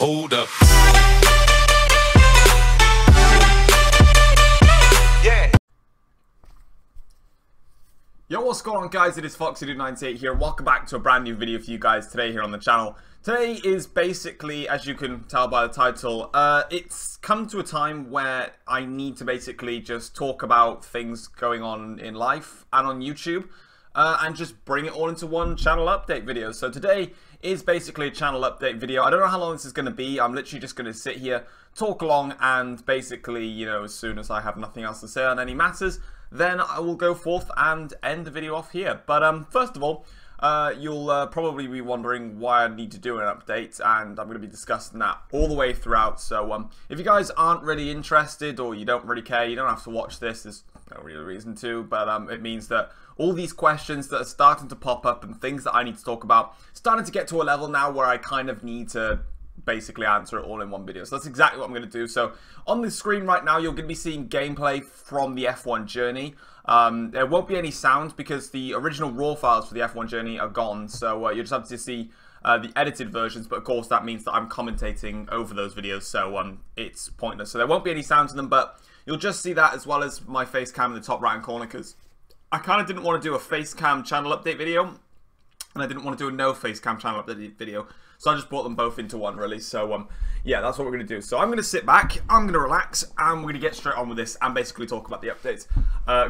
Hold up. Yeah. Yo, what's going on, guys? It is Foxy98 here. Welcome back to a brand new video for you guys today here on the channel. Today is basically, as you can tell by the title, it's come to a time where I need to basically just talk about things going on in life and on YouTube, and just bring it all into one channel update video. So today is basically a channel update video. I don't know how long this is going to be. I'm literally just going to sit here, talk along, and basically, you know, as soon as I have nothing else to say on any matters, then I will go forth and end the video off here. But first of all, you'll probably be wondering why I need to do an update, and I'm going to be discussing that all the way throughout. So if you guys aren't really interested, or you don't really care, you don't have to watch this. There's no real reason to, but it means that all these questions that are starting to pop up and things that I need to talk about, starting to get to a level now where I kind of need to basically answer it all in one video. So that's exactly what I'm going to do. So on the screen right now, you're going to be seeing gameplay from the F1 Journey. There won't be any sound because the original raw files for the F1 Journey are gone. So you'll just have to see the edited versions, but of course that means that I'm commentating over those videos, so it's pointless. So there won't be any sound to them, but you'll just see that as well as my face cam in the top right hand corner, because I kind of didn't want to do a face cam channel update video, and I didn't want to do a no face cam channel update video, so I just brought them both into one, really. So yeah, that's what we're going to do. So I'm going to sit back, I'm going to relax, and we're going to get straight on with this and basically talk about the updates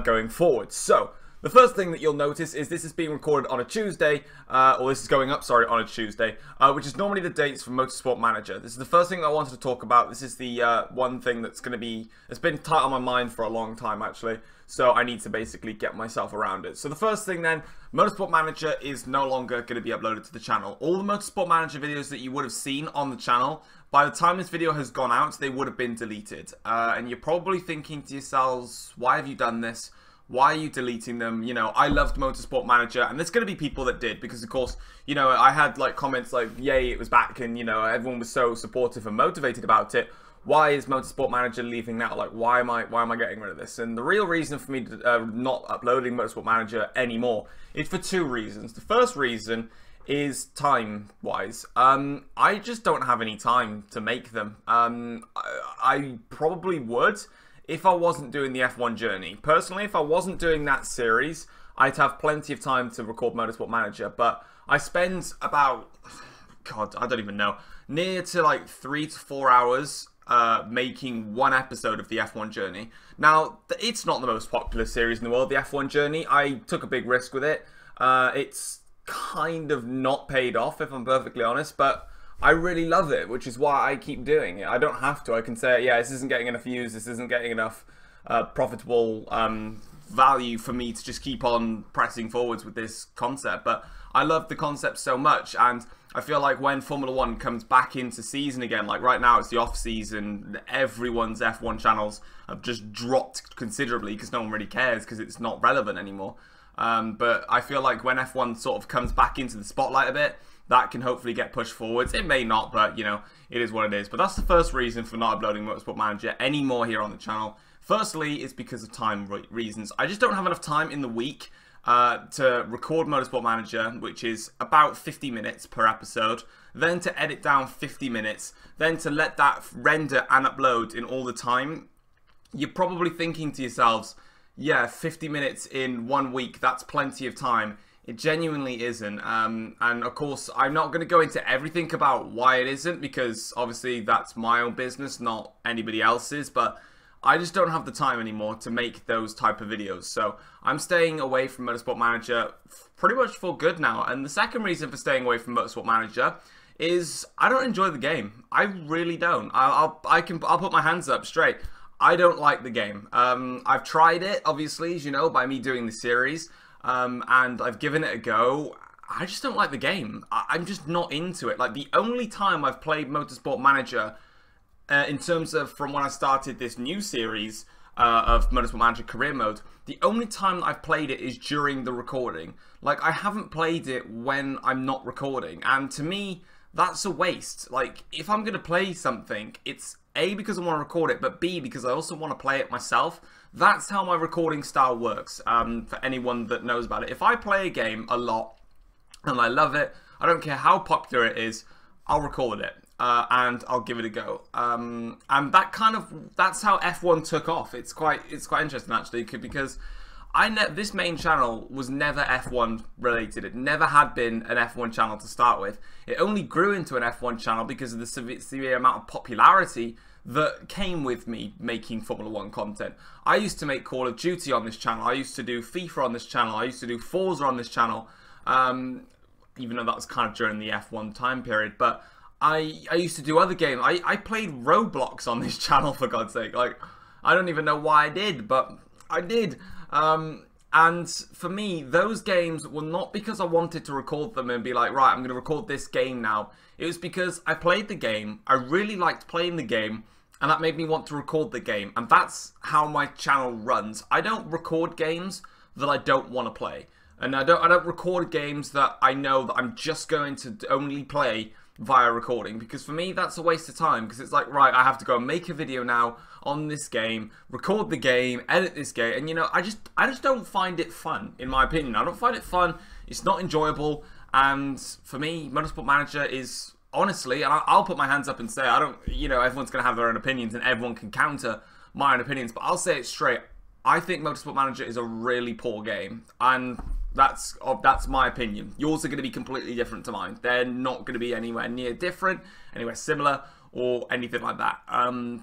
going forward. So the first thing that you'll notice is this is being recorded on a Tuesday, or this is going up, sorry, on a Tuesday, which is normally the dates for Motorsport Manager. This is the first thing that I wanted to talk about. This is the one thing that's going to be, it's been tight on my mind for a long time, actually. So I need to basically get myself around it. So the first thing then, Motorsport Manager is no longer going to be uploaded to the channel. All the Motorsport Manager videos that you would have seen on the channel, by the time this video has gone out, they would have been deleted. And you're probably thinking to yourselves, why have you done this? Why are you deleting them? You know, I loved Motorsport Manager, and there's going to be people that did, because of course, you know, I had like comments like, yay, it was back, and you know, everyone was so supportive and motivated about it. Why is Motorsport Manager leaving now? Like, why am I getting rid of this? And the real reason for me to, not uploading Motorsport Manager anymore is for two reasons. The first reason is time-wise. I just don't have any time to make them. I probably would if I wasn't doing the F1 Journey. Personally, if I wasn't doing that series, I'd have plenty of time to record Motorsport Manager, but I spend about, God, I don't even know, near to like 3 to 4 hours making one episode of the F1 Journey. Now, it's not the most popular series in the world, the F1 Journey. I took a big risk with it. It's kind of not paid off, if I'm perfectly honest, but I really love it, which is why I keep doing it. I don't have to. I can say, yeah, this isn't getting enough views, this isn't getting enough profitable value for me to just keep on pressing forwards with this concept. But I love the concept so much, and I feel like when Formula 1 comes back into season again, like right now it's the off season, everyone's F1 channels have just dropped considerably because no one really cares, because it's not relevant anymore. But I feel like when F1 sort of comes back into the spotlight a bit, that can hopefully get pushed forwards. It may not, but you know, it is what it is. But that's the first reason for not uploading Motorsport Manager anymore here on the channel. Firstly, it's because of time reasons. I just don't have enough time in the week to record Motorsport Manager, which is about 50 minutes per episode, then to edit down 50 minutes, then to let that render and upload in all the time. You're probably thinking to yourselves, yeah, 50 minutes in 1 week, that's plenty of time. It genuinely isn't, and of course I'm not going to go into everything about why it isn't, because obviously that's my own business, not anybody else's, but I just don't have the time anymore to make those type of videos. So I'm staying away from Motorsport Manager pretty much for good now. And the second reason for staying away from Motorsport Manager is I don't enjoy the game. I really don't. I'll put my hands up straight. I don't like the game. I've tried it, obviously, as you know, by me doing the series, and I've given it a go. I just don't like the game. I'm just not into it. Like, the only time I've played Motorsport Manager in terms of from when I started this new series of Motorsport Manager Career Mode, the only time I've played it is during the recording. Like, I haven't played it when I'm not recording, and to me, that's a waste. Like, if I'm going to play something, it's A, because I want to record it, but B, because I also want to play it myself. That's how my recording style works, for anyone that knows about it. If I play a game a lot, and I love it, I don't care how popular it is, I'll record it. and I'll give it a go. And that's how F1 took off. It's quite interesting actually, because this main channel was never F1 related. It never had been an F1 channel to start with. It only grew into an F1 channel because of the severe amount of popularity that came with me making Formula 1 content. I used to make Call of Duty on this channel. I used to do FIFA on this channel. I used to do Forza on this channel, even though that was kind of during the F1 time period. But I used to do other games. I played Roblox on this channel, for God's sake. Like, I don't even know why I did, but I did. And for me, those games were not because I wanted to record them and be like, right, I'm going to record this game now. It was because I played the game, I really liked playing the game, and that made me want to record the game. And that's how my channel runs. I don't record games that I don't want to play. And I don't record games that I know that I'm just going to only play via recording, because for me that's a waste of time, because it's like, right, I have to go and make a video now on this game, record the game, edit this game, and you know, I just don't find it fun, in my opinion. I don't find it fun. It's not enjoyable. And for me, Motorsport Manager is, honestly, and I'll put my hands up and say, I don't, you know, everyone's going to have their own opinions and everyone can counter my own opinions, but I'll say it straight. I think Motorsport Manager is a really poor game, and that's my opinion. Yours are going to be completely different to mine. They're not going to be anywhere near different, anywhere similar, or anything like that.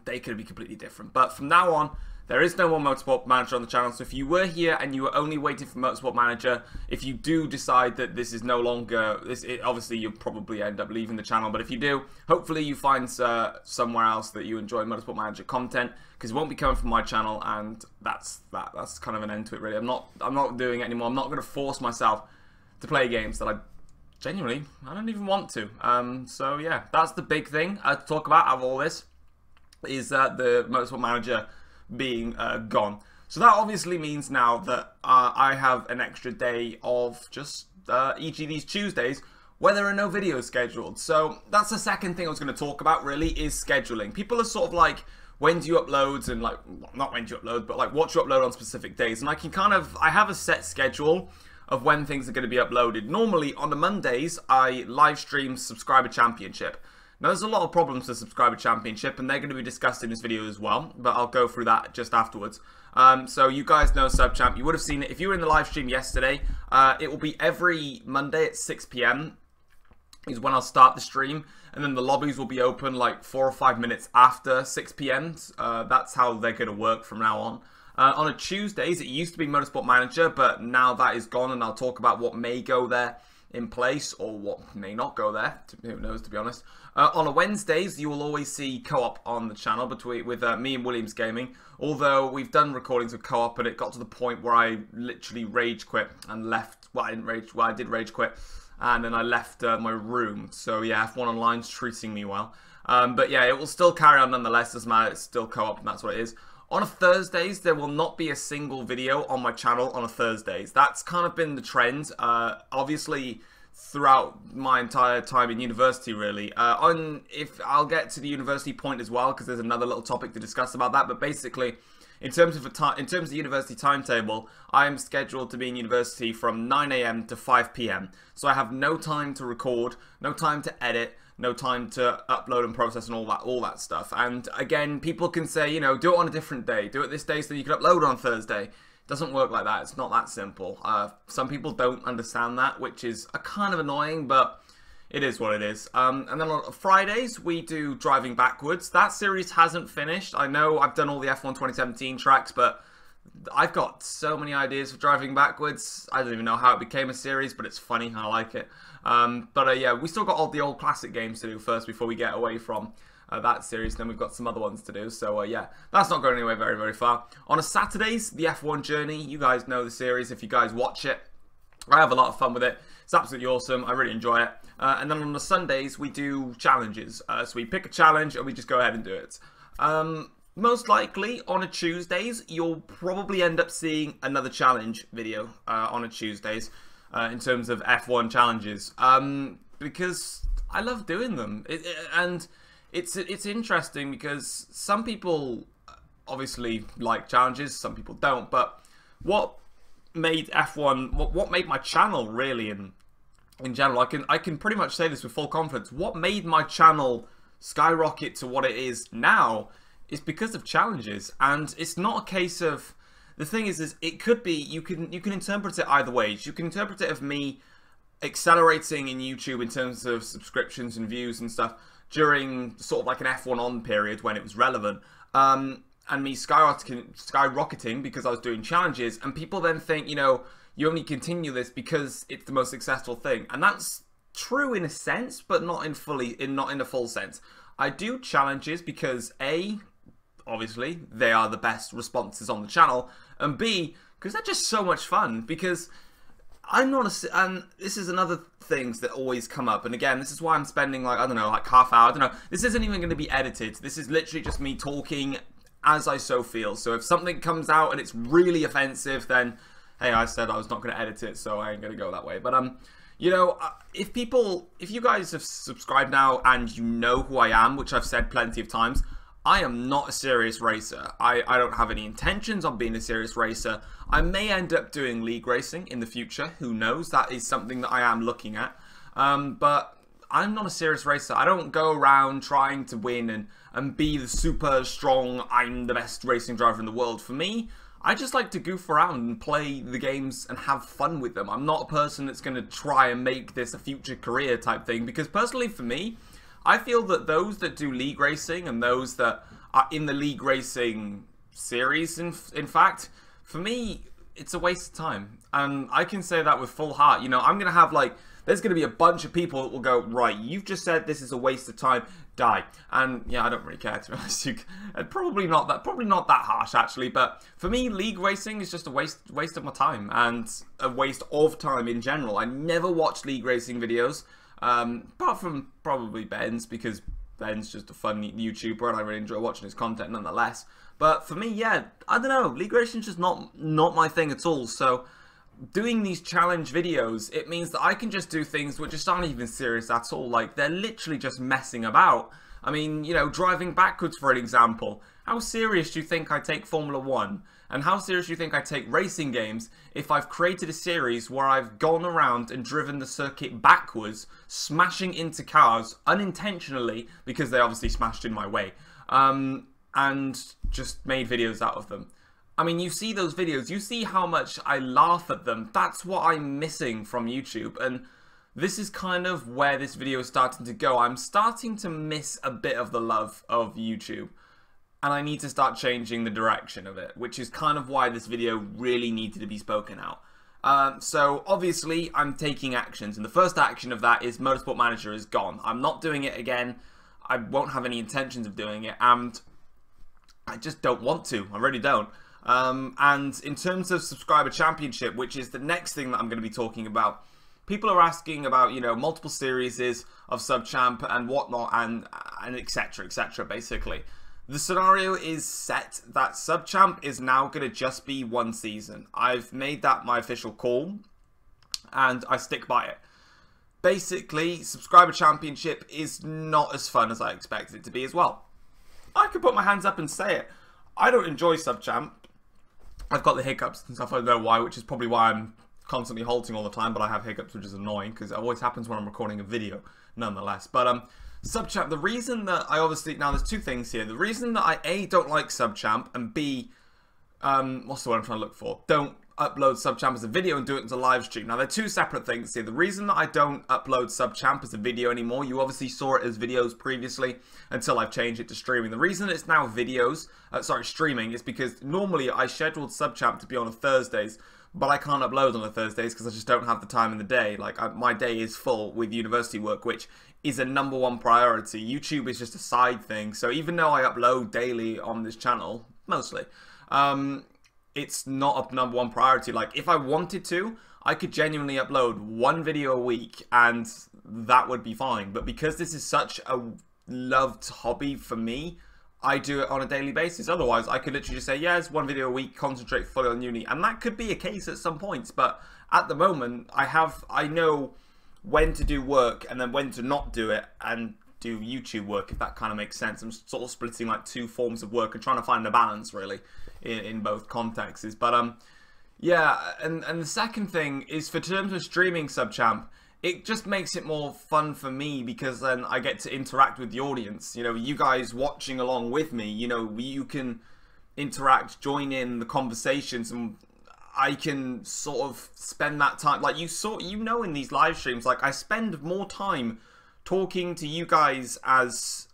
They could be completely different. But from now on, there is no more Motorsport Manager on the channel. So if you were here and you were only waiting for Motorsport Manager, if you do decide that this is no longer, obviously you'll probably end up leaving the channel. But if you do, hopefully you find somewhere else that you enjoy Motorsport Manager content, because it won't be coming from my channel, and that's kind of an end to it, really. I'm not doing it anymore. I'm not going to force myself to play games that I don't even want to. So yeah, that's the big thing to talk about out of all this, is the Motorsport Manager being gone. So that obviously means now that I have an extra day of just each of these Tuesdays where there are no videos scheduled. So that's the second thing I was going to talk about, really, is scheduling. People are sort of like, when do you upload, and like, well, not when do you upload, but like what you upload on specific days. And I have a set schedule of when things are going to be uploaded. Normally on the Mondays, I live stream Subscriber Championship. Now, there's a lot of problems to Subscriber Championship, and they're going to be discussed in this video as well, but I'll go through that just afterwards. So you guys know SubChamp. You would have seen it if you were in the live stream yesterday. It will be every Monday at 6 PM is when I'll start the stream, and then the lobbies will be open like 4 or 5 minutes after 6 PM. That's how they're going to work from now on. On a Tuesdays, it used to be Motorsport Manager, but now that is gone, and I'll talk about what may go there in place, or what may not go there, who knows, to be honest. On a Wednesdays, you will always see Co-op on the channel with me and Williams Gaming, although we've done recordings of Co-op and it got to the point where I literally rage quit and left. Well, I did rage quit, and then I left my room. So yeah, F1 Online's treating me well. But yeah, it will still carry on nonetheless. Doesn't matter, it's still Co-op, and that's what it is. On a Thursdays, there will not be a single video on my channel on a Thursdays. That's kind of been the trend, obviously, throughout my entire time in university, really. If I'll get to the university point as well, because there's another little topic to discuss about that. But basically, in terms of the university timetable, I am scheduled to be in university from 9 AM to 5 PM. So I have no time to record, no time to edit, no time to upload and process and all that stuff. And again, people can say, you know, do it on a different day. Do it this day so you can upload on Thursday. It doesn't work like that. It's not that simple. Some people don't understand that, which is kind of annoying, but it is what it is. And then on Fridays, we do Driving Backwards. That series hasn't finished. I know I've done all the F1 2017 tracks, but I've got so many ideas for Driving Backwards. I don't even know how it became a series, but it's funny. I like it. Yeah, we still got all the old classic games to do first before we get away from that series. Then we've got some other ones to do. So yeah, that's not going anywhere very, very far. On a Saturdays, the F1 Journey. You guys know the series if you guys watch it. I have a lot of fun with it. It's absolutely awesome. I really enjoy it. And then on the Sundays, we do challenges. So we pick a challenge and we just go ahead and do it. Most likely on a Tuesdays, you'll probably end up seeing another challenge video on a Tuesdays in terms of F1 challenges, because I love doing them. And it's interesting because some people obviously like challenges, some people don't. But what made F1, what made my channel really in general, I can pretty much say this with full confidence. What made my channel skyrocket to what it is now is because of challenges. And it's not a case of, the thing is it could be, you can interpret it either ways. You can interpret it of me accelerating in YouTube in terms of subscriptions and views and stuff during sort of like an F1 on period when it was relevant, and me skyrocketing because I was doing challenges, and people then think, you know, you only continue this because it's the most successful thing, and that's true in a sense, but not in a full sense. I do challenges because A, obviously they are the best responses on the channel, and B, because they're just so much fun. Because I'm not a, and this is another things that always come up, and again, this is why I'm spending like, I don't know, like half hour, I don't know, this isn't even going to be edited, this is literally just me talking as I so feel. So if something comes out and it's really offensive, then hey, I said I was not going to edit it, so I ain't going to go that way. But you know, if you guys have subscribed now and you know who I am, which I've said plenty of times, I am not a serious racer. I don't have any intentions on being a serious racer. I may end up doing league racing in the future. Who knows? That is something that I am looking at. But I'm not a serious racer. I don't go around trying to win and be the super strong, I'm the best racing driver in the world. For me, I just like to goof around and play the games and have fun with them. I'm not a person that's going to try and make this a future career type thing, because personally for me, I feel that those that do league racing and those that are in the league racing series, in fact, for me, it's a waste of time. And I can say that with full heart. You know, I'm going to have like, there's going to be a bunch of people that will go, right, you've just said this is a waste of time, die. And yeah, I don't really care, to be honest. Probably not that harsh actually, but for me, league racing is just a waste of my time, and a waste of time in general. I never watch league racing videos. Apart from probably Ben's, because Ben's just a fun YouTuber and I really enjoy watching his content nonetheless. But for me, yeah, I don't know, league racing is just not my thing at all. So doing these challenge videos, it means that I can just do things which just aren't even serious at all. Like, they're literally just messing about. I mean, you know, driving backwards for an example. How serious do you think I take Formula 1? And how serious do you think I take racing games if I've created a series where I've gone around and driven the circuit backwards, smashing into cars unintentionally, because they obviously smashed in my way, and just made videos out of them? I mean, you see those videos, you see how much I laugh at them. That's what I'm missing from YouTube, and this is kind of where this video is starting to go. I'm starting to miss a bit of the love of YouTube, and I need to start changing the direction of it, which is kind of why this video really needed to be spoken out. So obviously I'm taking actions, and the first action of that is Motorsport Manager is gone. I'm not doing it again. I won't have any intentions of doing it, and I just don't want to. I really don't. And in terms of Subscriber Championship, which is the next thing that I'm going to be talking about, people are asking about, you know, multiple series of Subchamp and whatnot, and etc, basically. The scenario is set that Subchamp is now going to just be one season. I've made that my official call, and I stick by it. Basically, Subscriber Championship is not as fun as I expected it to be as well. I could put my hands up and say it. I don't enjoy Subchamp. I've got the hiccups and stuff, I don't know why, which is probably why I'm constantly halting all the time, but I have hiccups, which is annoying, because it always happens when I'm recording a video, nonetheless. But, Subchamp, the reason that I obviously, now there's two things here. The reason that I A, don't like Subchamp, and B, what's the word I'm trying to look for? Don't upload Subchamp as a video and do it as a live stream. Now, they're two separate things here. The reason that I don't upload Subchamp as a video anymore, you obviously saw it as videos previously until I've changed it to streaming. The reason it's now videos, streaming, is because normally I scheduled Subchamp to be on Thursdays, but I can't upload on the Thursdays because I just don't have the time in the day. Like, my day is full with university work, which is a #1 priority. YouTube is just a side thing. So even though I upload daily on this channel, mostly, it's not a #1 priority. Like, if I wanted to, I could genuinely upload one video a week and that would be fine. But because this is such a loved hobby for me, I do it on a daily basis. Otherwise, I could literally just say, yeah, it's one video a week, concentrate fully on uni. And that could be a case at some points. But at the moment, I know when to do work and then when to not do it and do YouTube work, if that kind of makes sense. I'm sort of splitting like two forms of work and trying to find a balance, really, in both contexts. But, yeah, and the second thing is, for terms of streaming Subchamp, it just makes it more fun for me because then I get to interact with the audience. You know, you guys watching along with me, you know, you can interact, join in the conversations, and I can sort of spend that time. Like, you know, in these live streams, like, I spend more time talking to you guys as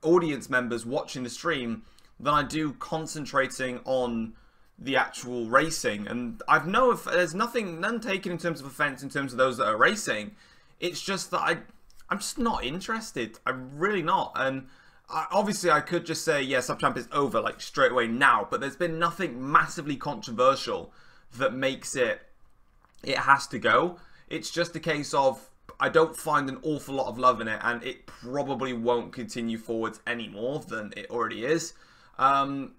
audience members watching the stream than I do concentrating on the actual racing. And I've there's none taken in terms of offense in terms of those that are racing. It's just that I'm just not interested. I'm really not. And obviously I could just say, yeah, Subchamp is over, like, straight away now, but there's been nothing massively controversial that makes it has to go. It's just a case of I don't find an awful lot of love in it, and it probably won't continue forwards any more than it already is. And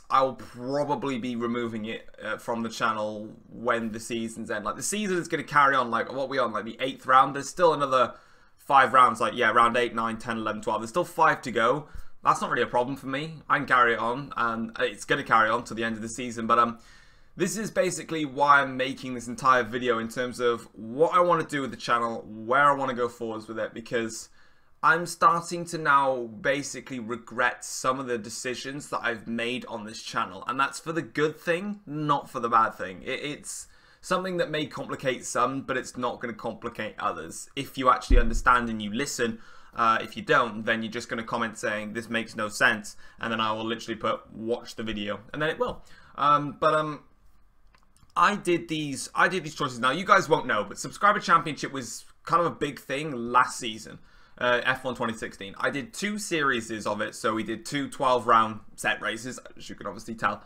I'll probably be removing it from the channel when the seasons end. Like, the season is going to carry on, like, what are we on, like, the 8th round? There's still another 5 rounds, like, yeah, round 8, 9, 10, 11, 12. There's still 5 to go. That's not really a problem for me. I can carry it on, and it's going to carry on to the end of the season. But this is basically why I'm making this entire video in terms of what I want to do with the channel, where I want to go forwards with it, because I'm starting to now basically regret some of the decisions that I've made on this channel. And that's for the good thing, not for the bad thing. It's something that may complicate some, but it's not going to complicate others. If you actually understand and you listen, if you don't, then you're just going to comment saying, this makes no sense. And then I will literally put, watch the video. And then it will. I did these choices. Now, you guys won't know, but Subscriber Championship was kind of a big thing last season. F1 2016. I did 2 series of it, so we did 2 12-round set races, as you can obviously tell,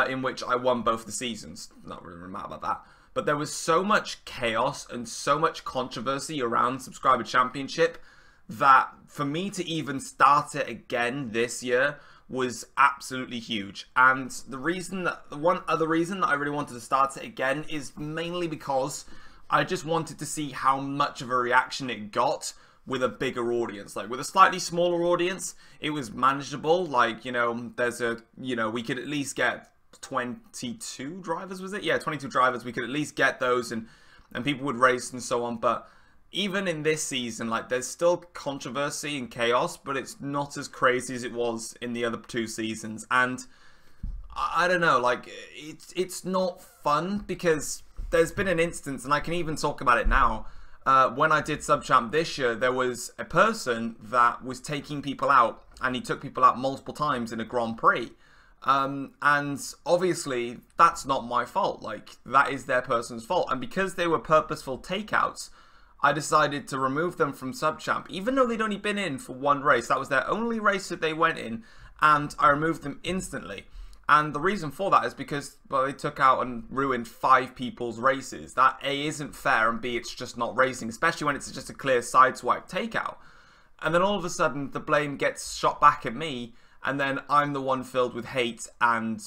in which I won both the seasons. Not really mad about that. But there was so much chaos and so much controversy around Subscriber Championship that for me to even start it again this year was absolutely huge. And one other reason that I really wanted to start it again is mainly because I just wanted to see how much of a reaction it got with a bigger audience. Like, with a slightly smaller audience, it was manageable. Like, you know, we could at least get 22 drivers, was it? Yeah, 22 drivers. We could at least get those, and people would race and so on. But even in this season, like, there's still controversy and chaos, but it's not as crazy as it was in the other 2 seasons. And I don't know, like, it's not fun, because there's been an instance, and I can even talk about it now. When I did Subchamp this year, there was a person that was taking people out, and he took people out multiple times in a Grand Prix. And obviously, that's not my fault. Like, that is their person's fault. And because they were purposeful takeouts, I decided to remove them from Subchamp, even though they'd only been in for 1 race. That was their only race that they went in, and I removed them instantly. And the reason for that is because, well, they took out and ruined 5 people's races. That A, isn't fair, and B, it's just not racing, especially when it's just a clear sideswipe takeout. And then all of a sudden, the blame gets shot back at me, and then I'm the one filled with hate and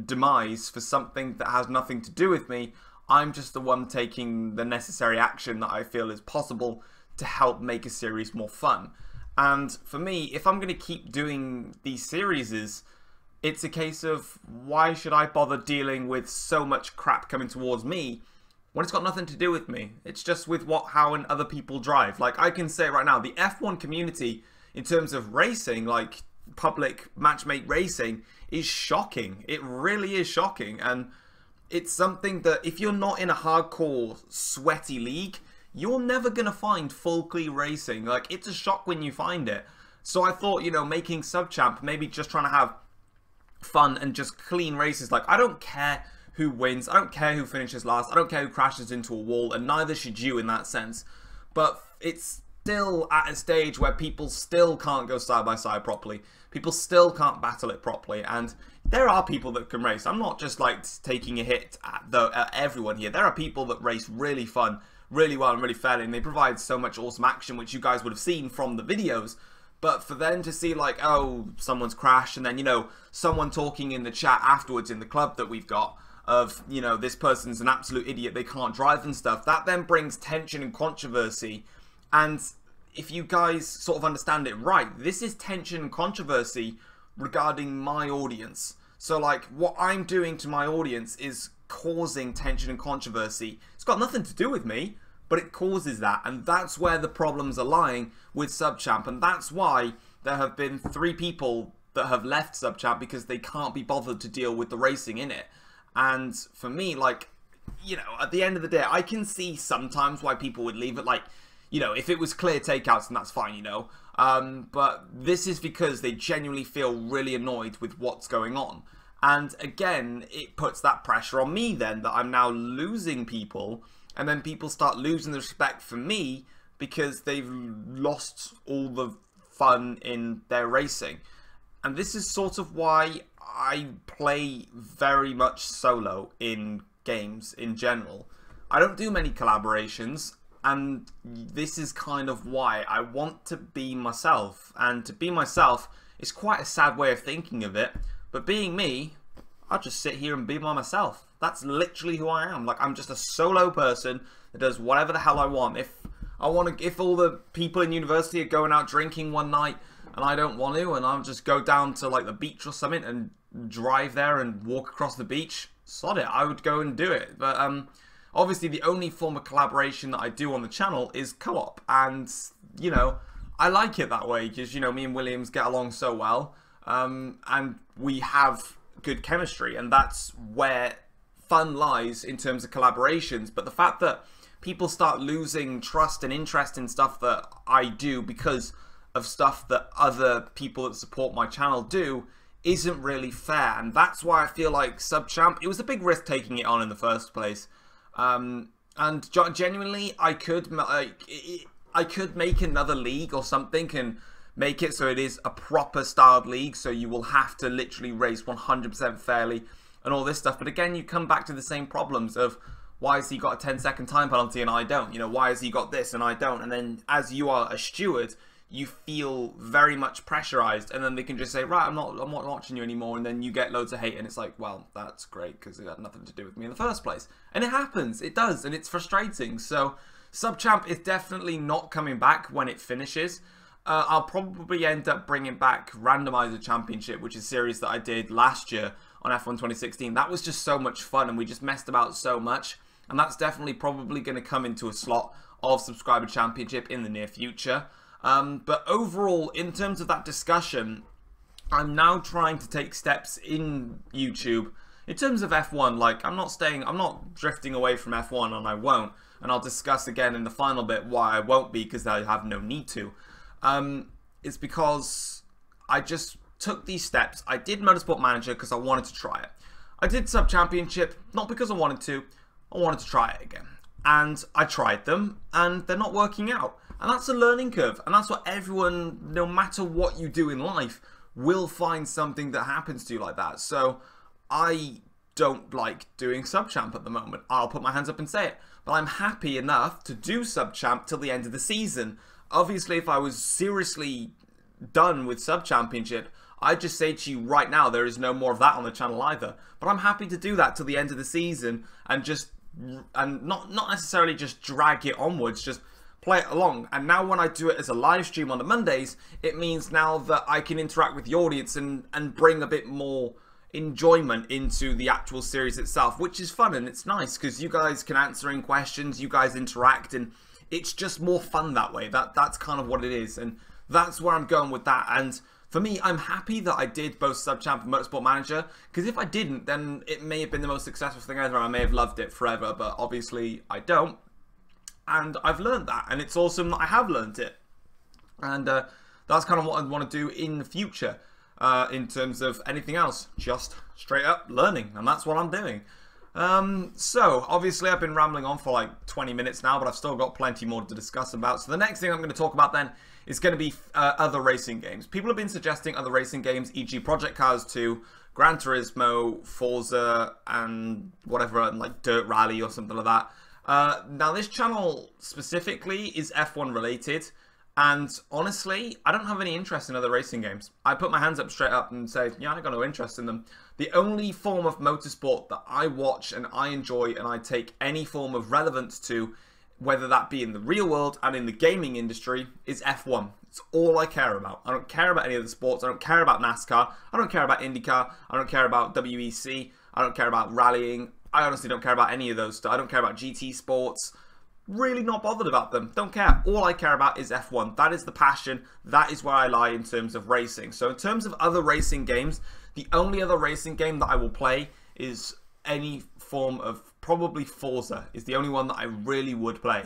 demise for something that has nothing to do with me. I'm just the one taking the necessary action that I feel is possible to help make a series more fun. And for me, if I'm going to keep doing these series, it's a case of, why should I bother dealing with so much crap coming towards me when it's got nothing to do with me? It's just with how and other people drive. Like, I can say right now, the F1 community, in terms of racing, like public matchmake racing, is shocking. It really is shocking. And it's something that, if you're not in a hardcore, sweaty league, you're never going to find full clean racing. Like, it's a shock when you find it. So I thought, you know, making Subchamp, maybe just trying to have fun and just clean races. Like, I don't care who wins, I don't care who finishes last, I don't care who crashes into a wall, and neither should you in that sense. But it's still at a stage where people still can't go side by side properly. People still can't battle it properly, and there are people that can race. I'm not just like taking a hit at everyone here. There are people that race really fun, really well, and really fairly, and they provide so much awesome action, which you guys would have seen from the videos. But for them to see, like, oh, someone's crashed, and then, you know, someone talking in the chat afterwards in the club that we've got of, you know, this person's an absolute idiot, they can't drive and stuff, that then brings tension and controversy. And if you guys sort of understand it right, this is tension and controversy regarding my audience. So, like, what I'm doing to my audience is causing tension and controversy. It's got nothing to do with me. but it causes that, and that's where the problems are lying with Subchamp, and that's why there have been 3 people that have left Subchamp because they can't be bothered to deal with the racing in it. And for me, like, you know, at the end of the day, I can see sometimes why people would leave it. Like, you know, if it was clear takeouts, then that's fine, you know. But this is because they genuinely feel really annoyed with what's going on. And again, it puts that pressure on me then, that I'm now losing people, and then people start losing the respect for me because they've lost all the fun in their racing. And this is sort of why I play very much solo in games in general. I don't do many collaborations, and this is kind of why I want to be myself. And to be myself is quite a sad way of thinking of it, but being me, I'll just sit here and be by myself. That's literally who I am. Like, I'm just a solo person that does whatever the hell I want. If all the people in university are going out drinking one night and I don't want to, and I'll just go down to like the beach or something and drive there and walk across the beach, sod it, I would go and do it. But obviously the only form of collaboration that I do on the channel is co-op, and you know, I like it that way because, you know, me and Williams get along so well, and we have good chemistry, and that's where fun lies in terms of collaborations. But the fact that people start losing trust and interest in stuff that I do because of stuff that other people that support my channel do isn't really fair, and that's why I feel like Subchamp, it was a big risk taking it on in the first place. And genuinely, I could make another league or something and make it so it is a proper styled league, so you will have to literally race 100% fairly and all this stuff. But again, you come back to the same problems of, why has he got a 10-second time penalty and I don't? You know, why has he got this and I don't? And then as you are a steward, you feel very much pressurized, and then they can just say, right, I'm not watching you anymore, and then you get loads of hate, and it's like, well, that's great because it had nothing to do with me in the first place. And it happens, it does, and it's frustrating. So Subchamp is definitely not coming back when it finishes. I'll probably end up bringing back Randomizer Championship, which is a series that I did last year on F1 2016. That was just so much fun, and we just messed about so much, and that's definitely probably going to come into a slot of Subscriber Championship in the near future. But overall, in terms of that discussion, I'm now trying to take steps in YouTube in terms of F1. Like, I'm not drifting away from F1, and I won't. And I'll discuss again in the final bit why I won't be, because I have no need to. It's because I just took these steps. I did Motorsport Manager because I wanted to try it. I did Sub Championship, not because I wanted to try it again. And I tried them, and they're not working out. And that's a learning curve, and that's what everyone, no matter what you do in life, will find something that happens to you like that. So I don't like doing Subchamp at the moment. I'll put my hands up and say it. But I'm happy enough to do Subchamp till the end of the season. Obviously, if I was seriously done with Sub Championship, I'd just say to you right now, there is no more of that on the channel either. But I'm happy to do that till the end of the season, and not necessarily just drag it onwards, just play it along. And now when I do it as a live stream on the Mondays, it means now that I can interact with the audience and bring a bit more enjoyment into the actual series itself, which is fun, and it's nice because you guys can answer in questions, you guys interact, and it's just more fun that way. That's kind of what it is, and that's where I'm going with that. And for me, I'm happy that I did both Subchamp and Motorsport Manager, because if I didn't, then it may have been the most successful thing ever. I may have loved it forever, but obviously I don't. And I've learned that, and it's awesome that I have learned it. And that's kind of what I want to do in the future, in terms of anything else. Just straight up learning, and that's what I'm doing. So, obviously I've been rambling on for like 20 minutes now, but I've still got plenty more to discuss about. So the next thing I'm going to talk about then is going to be other racing games. People have been suggesting other racing games, e.g. Project Cars 2, Gran Turismo, Forza, and whatever, and like Dirt Rally or something like that. Now this channel specifically is F1 related, and honestly, I don't have any interest in other racing games. I put my hands up straight up and say, yeah, I got no interest in them. The only form of motorsport that I watch and I enjoy and I take any form of relevance to, whether that be in the real world and in the gaming industry, is F1. It's all I care about. I don't care about any other sports. I don't care about NASCAR. I don't care about IndyCar. I don't care about WEC. I don't care about rallying. I honestly don't care about any of those stuff. I don't care about GT sports. really not bothered about them. Don't care. All I care about is F1. That is the passion. That is where I lie in terms of racing. So in terms of other racing games, the only other racing game that I will play is any form of, probably Forza is the only one that I really would play.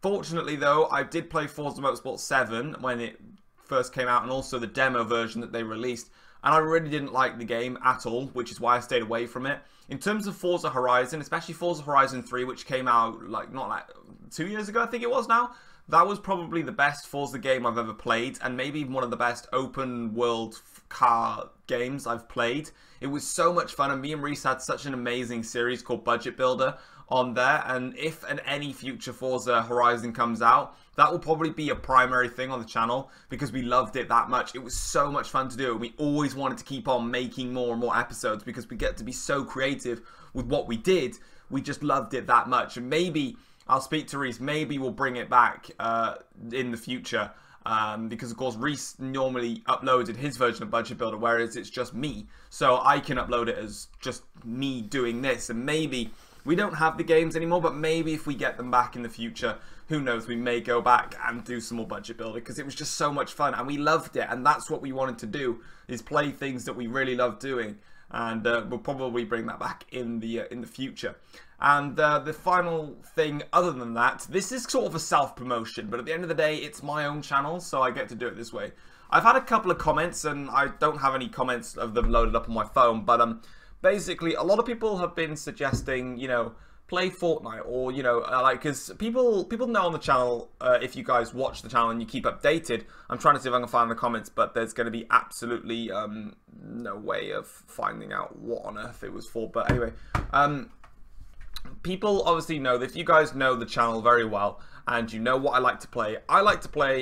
Fortunately though, I did play Forza Motorsport 7 when it first came out, and also the demo version that they released, and I really didn't like the game at all, which is why I stayed away from it. In terms of Forza Horizon, especially Forza Horizon 3, which came out not like 2 years ago, I think it was now, that was probably the best Forza game I've ever played, and maybe even one of the best open world car games I've played. It was so much fun, and me and Reese had such an amazing series called Budget Builder on there, and if any future Forza Horizon comes out, that will probably be a primary thing on the channel, because we loved it that much. It was so much fun to do, and we always wanted to keep on making more and more episodes, because we get to be so creative with what we did. We just loved it that much, and maybe I'll speak to Reese, maybe we'll bring it back in the future, because of course Reese normally uploaded his version of Budget Builder, whereas it's just me, so I can upload it as just me doing this. And maybe we don't have the games anymore, but maybe if we get them back in the future, who knows, we may go back and do some more Budget Builder, because it was just so much fun and we loved it, and that's what we wanted to do, is play things that we really love doing. And we'll probably bring that back in the future. And the final thing, other than that, this is sort of a self-promotion, but at the end of the day, it's my own channel, so I get to do it this way. I've had a couple of comments, and I don't have any comments of them loaded up on my phone, but basically, a lot of people have been suggesting, you know, play Fortnite, or, you know, like, because people know on the channel, if you guys watch the channel and you keep updated, I'm trying to see if I can find the comments, but there's going to be absolutely no way of finding out what on earth it was for. But anyway, people obviously know that if you guys know the channel very well, and you know what I like to play,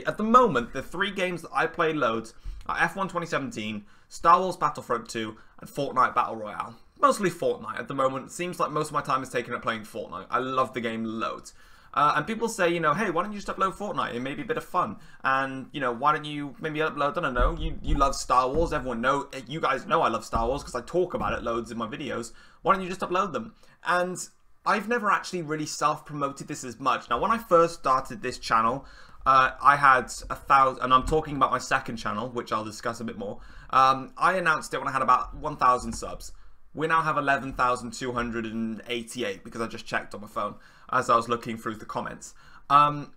at the moment, the 3 games that I play loads are F1 2017, Star Wars Battlefront 2, and Fortnite Battle Royale. Mostly Fortnite at the moment. It seems like most of my time is taken up playing Fortnite. I love the game loads. And people say, you know, hey, why don't you just upload Fortnite? It may be a bit of fun. And, you know, why don't you maybe upload, I don't know, you love Star Wars. Everyone know, you guys know I love Star Wars because I talk about it loads in my videos. Why don't you just upload them? And I've never actually really self-promoted this as much. Now, when I first started this channel, I had 1,000, and I'm talking about my second channel, which I'll discuss a bit more. I announced it when I had about 1,000 subs. We now have 11,288 because I just checked on my phone as I was looking through the comments. So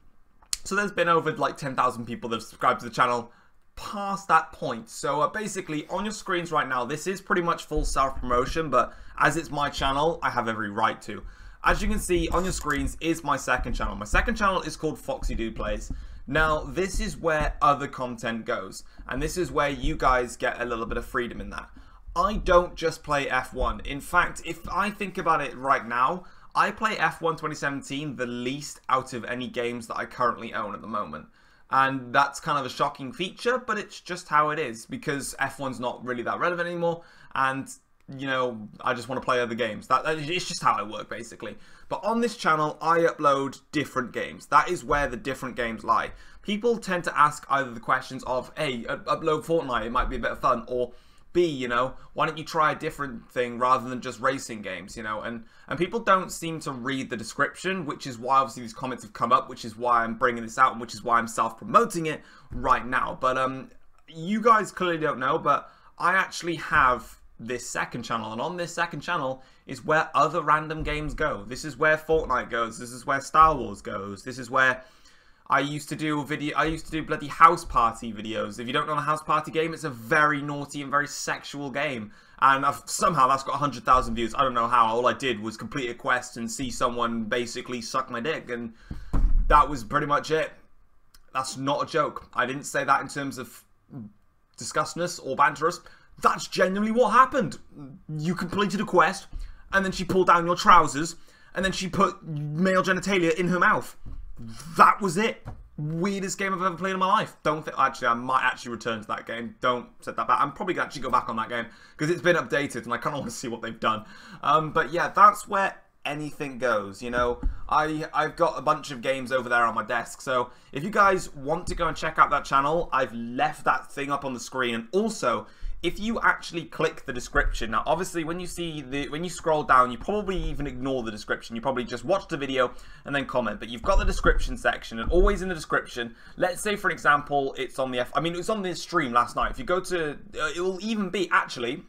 there's been over like 10,000 people that have subscribed to the channel past that point. So basically on your screens right now, this is pretty much full self-promotion, but as it's my channel, I have every right to. As you can see on your screens is my second channel. My second channel is called Foxy Dude Plays. Now, this is where other content goes, and this is where you guys get a little bit of freedom in that. I don't just play F1. In fact, if I think about it right now, I play F1 2017 the least out of any games that I currently own at the moment. And that's kind of a shocking feature, but it's just how it is, because F1's not really that relevant anymore, and, you know, I just want to play other games. It's just how I work, basically. But on this channel, I upload different games. That is where the different games lie. People tend to ask either the questions of, hey, upload Fortnite, it might be a bit of fun, or B, you know, why don't you try a different thing rather than just racing games, you know, and people don't seem to read the description, which is why obviously these comments have come up, which is why I'm bringing this out, and which is why I'm self-promoting it right now. But you guys clearly don't know, but I actually have this second channel, and on this second channel is where other random games go. This is where Fortnite goes, this is where Star Wars goes, this is where I used to do bloody House Party videos. If you don't know the House Party game, it's a very naughty and very sexual game. And somehow that's got 100,000 views. I don't know how. All I did was complete a quest and see someone basically suck my dick. And that was pretty much it. That's not a joke. I didn't say that in terms of disgustness or banterous. That's genuinely what happened. You completed a quest, and then she pulled down your trousers, and then she put male genitalia in her mouth. That was it. Weirdest game I've ever played in my life. Actually, I might actually return to that game. Don't set that back. I'm probably going to actually go back on that game because it's been updated and I kind of want to see what they've done. But yeah, that's where anything goes, you know. I've got a bunch of games over there on my desk, so if you guys want to go and check out that channel, I've left that thing up on the screen. And also, if you actually click the description, now obviously when you scroll down, you probably even ignore the description. You probably just watch the video and then comment, but you've got the description section, and always in the description, let's say for example, it's on the it was on this stream last night. If you go to, it will even be, actually,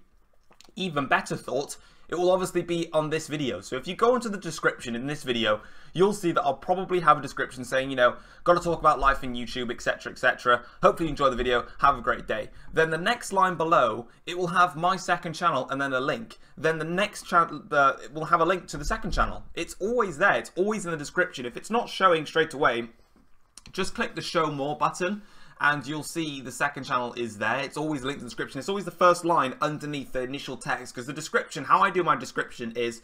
even better thought, it will obviously be on this video. So if you go into the description in this video, you'll see that I'll probably have a description saying, you know, got to talk about life in YouTube, etc, etc. Hopefully you enjoy the video. Have a great day. Then the next line below, it will have my second channel and then a link. Then the next channel, it will have a link to the second channel. It's always there. It's always in the description. If it's not showing straight away, just click the show more button, and you'll see the second channel is there. It's always linked in the description. It's always the first line underneath the initial text, because the description, how I do my description is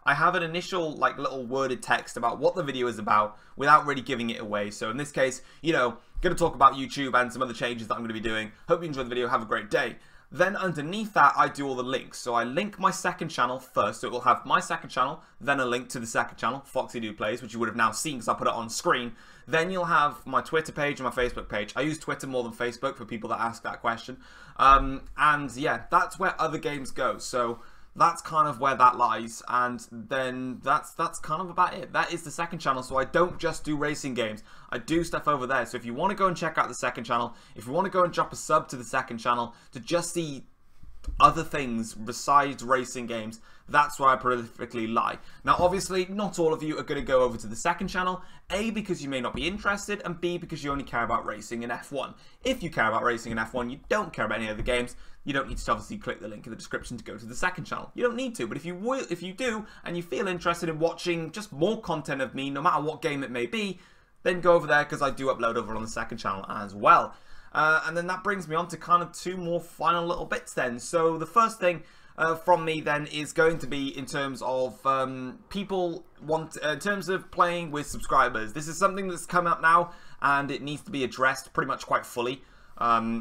I have an initial like little worded text about what the video is about without really giving it away. So in this case, you know, going to talk about YouTube and some other changes that I'm going to be doing. Hope you enjoy the video. Have a great day. Then underneath that, I do all the links. So I link my second channel first. So it will have my second channel, then a link to the second channel, Foxy Dude Plays, which you would have now seen because I put it on screen. Then you'll have my Twitter page and my Facebook page. I use Twitter more than Facebook for people that ask that question. And yeah, that's where other games go. So that's kind of where that lies, and then that's kind of about it. That is the second channel. So I don't just do racing games, I do stuff over there. So if you want to go and check out the second channel, if you want to go and drop a sub to the second channel to just see other things besides racing games, that's where I prolifically lie. Now obviously not all of you are going to go over to the second channel, A, because you may not be interested, and B, because you only care about racing and F1. If you care about racing and F1, you don't care about any other games, you don't need to obviously click the link in the description to go to the second channel. You don't need to, but if you do and you feel interested in watching just more content of me, no matter what game it may be, then go over there, because I do upload over on the second channel as well. And then that brings me on to kind of two more final little bits then. So the first thing from me then is going to be in terms of people in terms of playing with subscribers. This is something that's come up now, and it needs to be addressed pretty much quite fully. Yeah,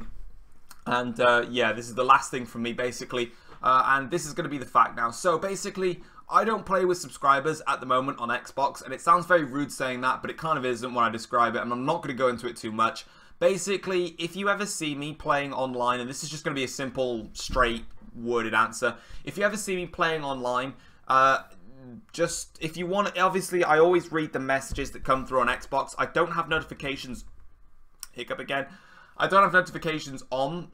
this is the last thing from me basically, and this is going to be the fact now. So basically, I don't play with subscribers at the moment on Xbox, and it sounds very rude saying that, but it kind of isn't when I describe it, and I'm not going to go into it too much. Basically, if you ever see me playing online, and this is just going to be a simple, straight, worded answer. If you ever see me playing online, just, if you want, obviously, I always read the messages that come through on Xbox. I don't have notifications, hiccup again, I don't have notifications on,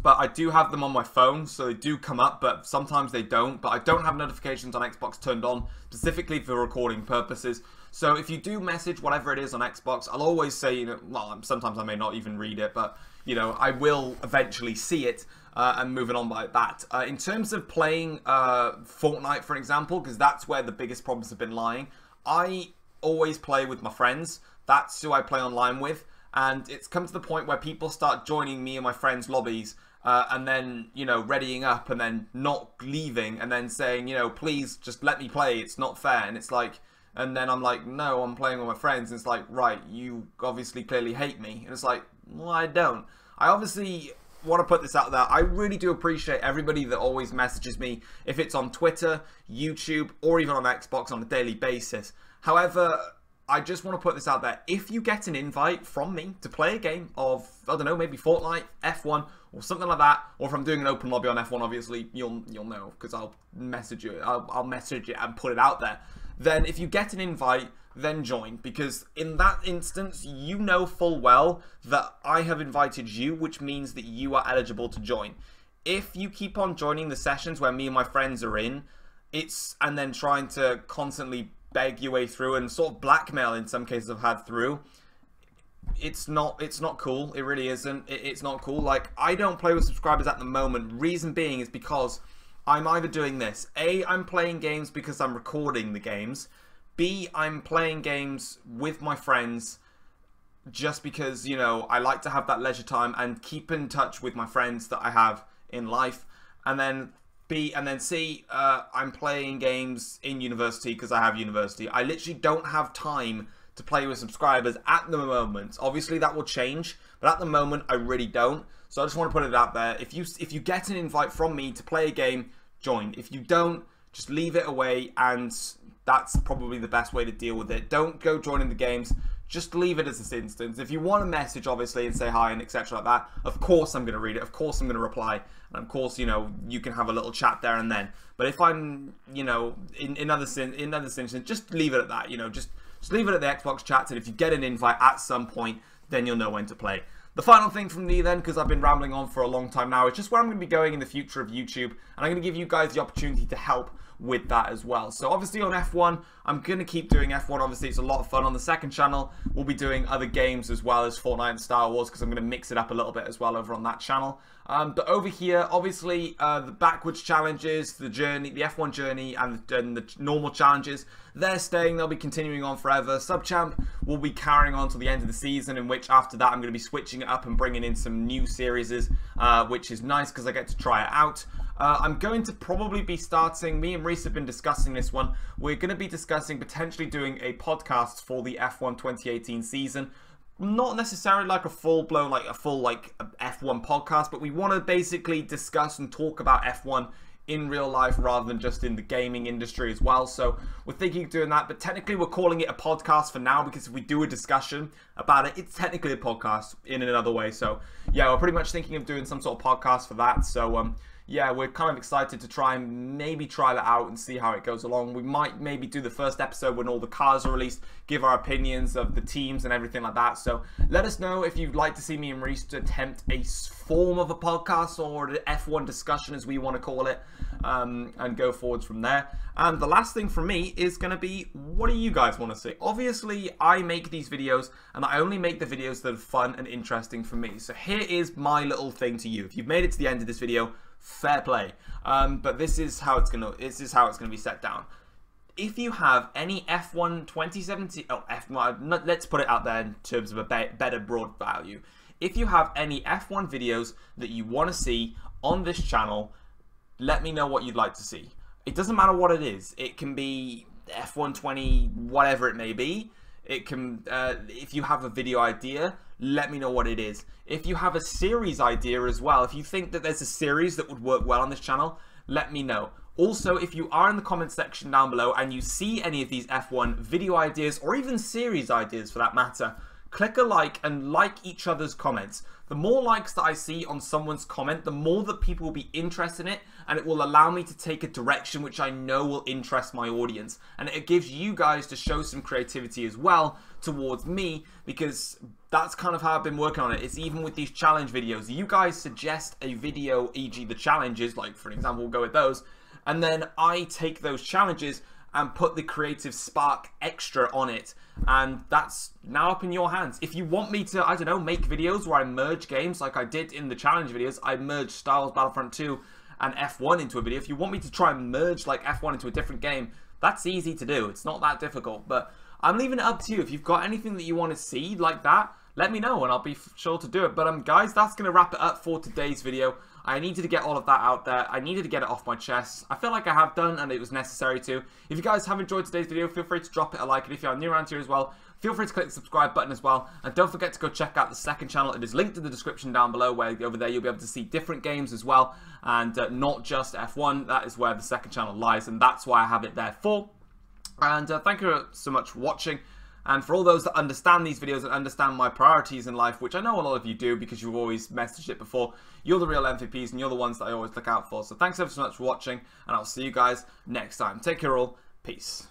but I do have them on my phone, so they do come up, but sometimes they don't. But I don't have notifications on Xbox turned on, specifically for recording purposes. So if you do message whatever it is on Xbox, I'll always say, you know, well, sometimes I may not even read it, but, you know, I will eventually see it, and moving on by that. In terms of playing Fortnite, for example, because that's where the biggest problems have been lying, I always play with my friends. That's who I play online with. And it's come to the point where people start joining me and my friends' lobbies, and then, you know, readying up and then not leaving and then saying, you know, please just let me play, it's not fair. And it's like, and then I'm like, no, I'm playing with my friends. And it's like, right, you obviously clearly hate me. And it's like, well, I don't. I obviously want to put this out there. I really do appreciate everybody that always messages me, if it's on Twitter, YouTube, or even on Xbox on a daily basis. However, I just want to put this out there. If you get an invite from me to play a game of, I don't know, maybe Fortnite, F1, or something like that, or if I'm doing an open lobby on F1, obviously, you'll know, because I'll message you. I'll message it and put it out there. Then if you get an invite, then join, because in that instance, you know full well that I have invited you, which means that you are eligible to join. If you keep on joining the sessions where me and my friends are in, and then trying to constantly beg your way through and sort of blackmail in some cases I've had through, it's not cool. It really isn't. It's not cool. Like, I don't play with subscribers at the moment. Reason being is because I'm either doing this. A, I'm playing games because I'm recording the games. B, I'm playing games with my friends just because, you know, I like to have that leisure time and keep in touch with my friends that I have in life. And then B, and then C, I'm playing games in university because I have university. I literally don't have time to play with subscribers at the moment. Obviously that will change, but at the moment I really don't. So I just want to put it out there. If you get an invite from me to play a game, join. If you don't, just leave it away, and that's probably the best way to deal with it. Don't go joining the games. just leave it as this instance. If you want to message, obviously, and say hi and etc. like that, of course I'm going to read it. Of course I'm going to reply. And of course, you know, you can have a little chat there and then. But if I'm, you know, in other instances, just leave it at that. You know, just leave it at the Xbox chats. And if you get an invite at some point, then you'll know when to play. The final thing from me then, because I've been rambling on for a long time now, is just where I'm going to be going in the future of YouTube. And I'm going to give you guys the opportunity to help with that as well. So obviously on F1, I'm going to keep doing F1. Obviously it's a lot of fun. On the second channel, we'll be doing other games as well as Fortnite and Star Wars, because I'm going to mix it up a little bit as well over on that channel. But over here, obviously, the backwards challenges, the journey, the F1 journey, and the normal challenges, they're staying. They'll be continuing on forever. Sub-Champ will be carrying on till the end of the season, in which after that I'm going to be switching it up and bringing in some new series, which is nice because I get to try it out. I'm going to probably be starting, me and Reese have been discussing this one, we're going to be discussing potentially doing a podcast for the F1 2018 season. Not necessarily like a full-blown, like a full F1 podcast, but we want to basically discuss and talk about F1 in real life rather than just in the gaming industry as well. So we're thinking of doing that, but technically we're calling it a podcast for now, because if we do a discussion about it, it's technically a podcast in another way. So yeah, we're pretty much thinking of doing some sort of podcast for that. So yeah, we're kind of excited to try and maybe try that out and see how it goes along. We might maybe do the first episode when all the cars are released, give our opinions of the teams and everything like that. So let us know if you'd like to see me and Reese to attempt a form of a podcast, or an F1 discussion as we want to call it, and go forwards from there. And the last thing from me is going to be, what do you guys want to see? Obviously, I make these videos, and I only make the videos that are fun and interesting for me. So here is my little thing to you. If you've made it to the end of this video, fair play. But this is how it's gonna be set down. If you have any F1 2017, F1, let's put it out there in terms of a better broad value. If you have any F1 videos that you want to see on this channel, let me know what you'd like to see. It doesn't matter what it is. It can be F1 20, whatever it may be. It can, if you have a video idea, let me know what it is. If you have a series idea as well, if you think that there's a series that would work well on this channel, let me know. Also, if you are in the comment section down below and you see any of these F1 video ideas, or even series ideas for that matter, click a like and like each other's comments. The more likes that I see on someone's comment, the more that people will be interested in it, and it will allow me to take a direction which I know will interest my audience. And it gives you guys to show some creativity as well towards me, because that's kind of how I've been working on it. It's even with these challenge videos. You guys suggest a video, e.g. the challenges, like for example, we'll go with those, and then I take those challenges and put the creative spark extra on it, and that's now up in your hands. If you want me to, I don't know, make videos where I merge games like I did in the challenge videos, I merged Star Wars Battlefront 2 and F1 into a video. If you want me to try and merge like F1 into a different game, that's easy to do. It's not that difficult, but I'm leaving it up to you. If you've got anything that you want to see like that, let me know and I'll be sure to do it. But guys, that's going to wrap it up for today's video. I needed to get all of that out there. I needed to get it off my chest. I feel like I have done, and it was necessary to. If you guys have enjoyed today's video, feel free to drop it a like. And if you are new around here as well, feel free to click the subscribe button as well. And don't forget to go check out the second channel. It is linked in the description down below, where over there you'll be able to see different games as well. And not just F1. That is where the second channel lies, and that's why I have it there for. And thank you so much for watching. And for all those that understand these videos and understand my priorities in life, which I know a lot of you do because you've always messaged it before, you're the real MVPs and you're the ones that I always look out for. So thanks ever so much for watching, and I'll see you guys next time. Take care all. Peace.